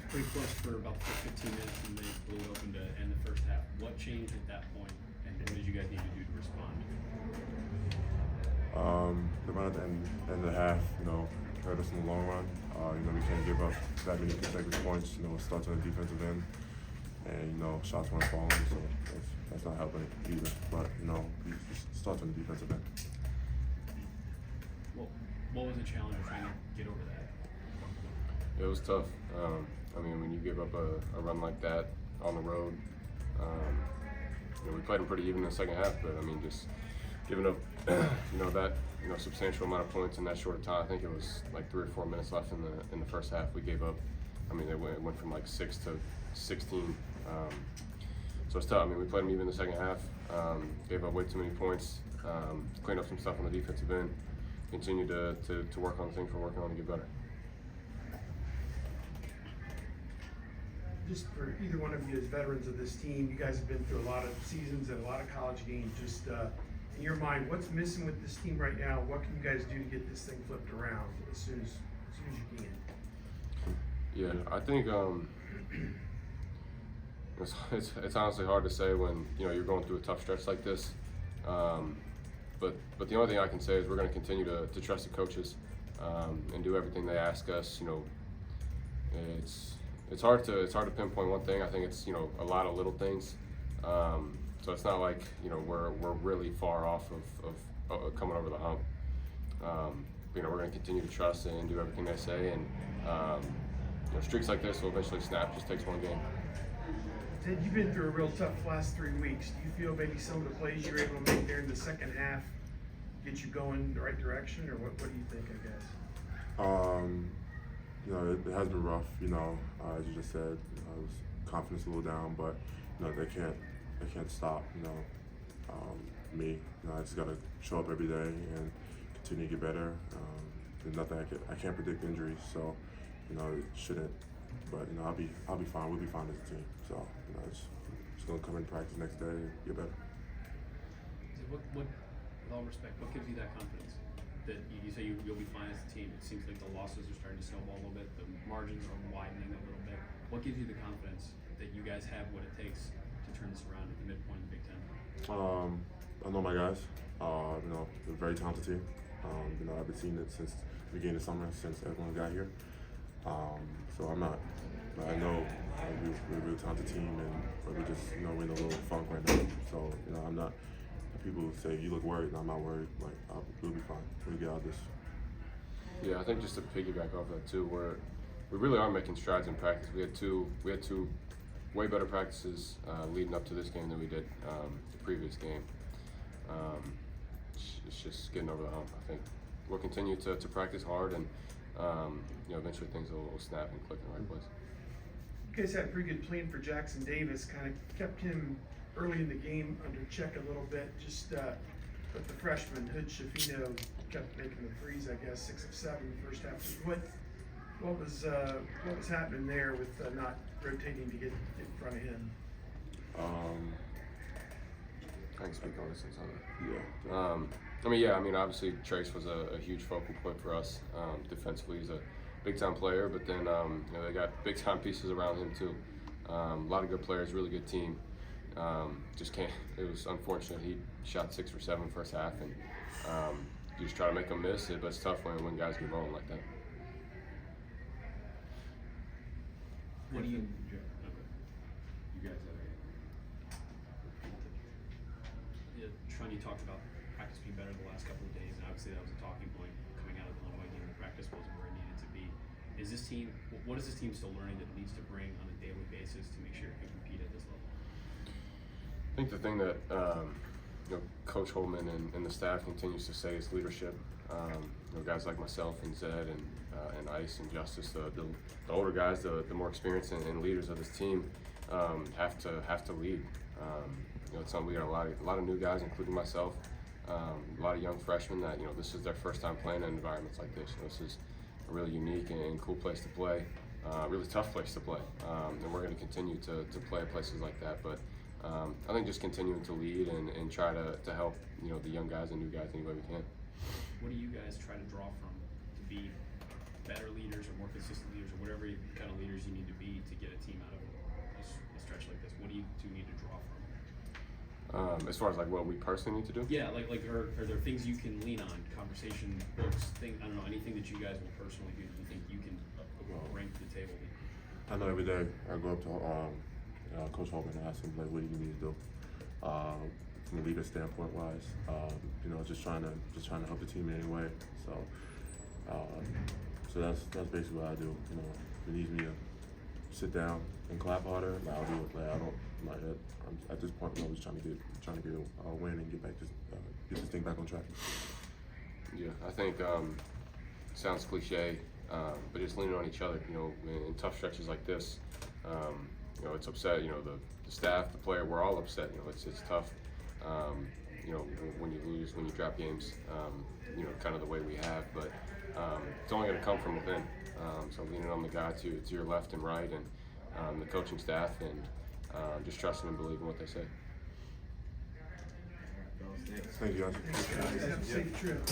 pretty close for about the first 15 minutes, and they blew it open to end the first half. What changed at that point, and what did you guys need to do to respond? The run at the end of the half, hurt us in the long run. We can't give up that many consecutive points. It starts on the defensive end, and shots weren't falling, so that's not helping either. But it starts on the defensive end. Well, what was the challenge of trying to get over that? It was tough. When you give up a run like that on the road, we played them pretty even in the second half, but just giving up, that substantial amount of points in that short time. I think it was like 3 or 4 minutes left in the first half. We gave up. It went from like 6 to 16. So it's tough. We played them even in the second half. Gave up way too many points. Cleaned up some stuff on the defensive end. Continue to work on the things we're working on to get better. Just for either one of you as veterans of this team, you guys have been through a lot of seasons and a lot of college games. Just in your mind, what's missing with this team right now? What can you guys do to get this thing flipped around as soon as you can? Yeah, I think it's honestly hard to say when you're going through a tough stretch like this. But the only thing I can say is we're going to continue to trust the coaches and do everything they ask us. It's hard to pinpoint one thing. I think it's a lot of little things. So it's not like we're really far off of coming over the hump. We're going to continue to trust and do everything they say, and streaks like this will eventually snap. Just takes one game. Ted, you've been through a real tough last 3 weeks. Do you feel maybe some of the plays you were able to make there in the second half get you going in the right direction, or what do you think? I guess. It has been rough. As you just said, confidence a little down, but they can't stop. Me. I just gotta show up every day and continue to get better. There's nothing I can't predict injuries, so it shouldn't. But I'll be fine. We'll be fine as a team. So just gonna come in practice next day and get better. What, with all respect, what gives you that confidence? That you say you'll be fine as a team. It seems like the losses are starting to snowball a little bit. The margins are widening a little bit. What gives you the confidence that you guys have what it takes to turn this around at the midpoint of the Big Ten? I know my guys. They're a very talented team. I've been seeing it since the beginning of summer, since everyone got here. So I'm not. I know we're a real talented team, but we just we're in a little funk right now. So I'm not. People say you look worried, and I'm not worried. We'll be fine. We'll get out of this. Yeah, I think just to piggyback off that too, we really are making strides in practice. We had two way better practices leading up to this game than we did the previous game. It's just getting over the hump. I think we'll continue to practice hard, and eventually things will snap and click in the right place. You guys had a pretty good plan for Jackson Davis. Kind of kept him early in the game under check a little bit. Just but the freshman Hood Shafino kept making the threes. I guess 6 of 7 in the first half. What was happening there with not rotating to get in front of him? I can speak on this since Yeah. Obviously Trace was a huge focal point for us. Defensively, he's a big-time player, but then they got big-time pieces around him too. A lot of good players, really good team. Just can't. It was unfortunate. He shot 6 or 7 first half, and you just try to make them miss it, but it's tough when guys get rolling like that. What do you? You guys Tron, you talked about practice being better the last couple of days, and obviously that was a talking point coming out of the Illinois game. The practice wasn't where it needed to be. Is this team? What is this team still learning that it needs to bring on a daily basis to make sure it can compete at this level? I think the thing that Coach Holman and the staff continues to say is leadership. Guys like myself and Zed and Ice and Justice, the older guys, the more experienced and leaders of this team have to lead. It's something we got a lot of new guys, including myself, a lot of young freshmen that this is their first time playing in environments like this. This is a really unique and cool place to play, really tough place to play, and we're going to continue to play at places like that. But I think just continuing to lead and try to help the young guys and new guys any way we can. What do you guys try to draw from to be better leaders or more consistent leaders or whatever kind of leaders you need to be to get a team out of a stretch like this? What do you two need to draw from? As far as like what we personally need to do? Yeah, like are there things you can lean on, conversation, books, I don't know, anything that you guys will personally do that you think you can bring to the table? I know every day I go up to Coach Holman and ask him like, what do you need to do? From a leader standpoint wise, you know, just trying to help the team in any way. So, so that's basically what I do. You know, if it needs me to sit down and clap harder, like, I'll do it. Like I'm at this point, you know, just trying to get a win and get this thing back on track. Yeah, I think sounds cliche, but just leaning on each other. You know, in tough stretches like this, you know, it's upset. You know, the staff, the player, we're all upset. You know, it's tough. You know, when you lose, when you drop games, you know, kind of the way we have, but it's only going to come from within. So leaning on the guy to your left and right, and the coaching staff, and just trusting and believing what they say. Thank you guys. Thanks, guys. Have a safe trip.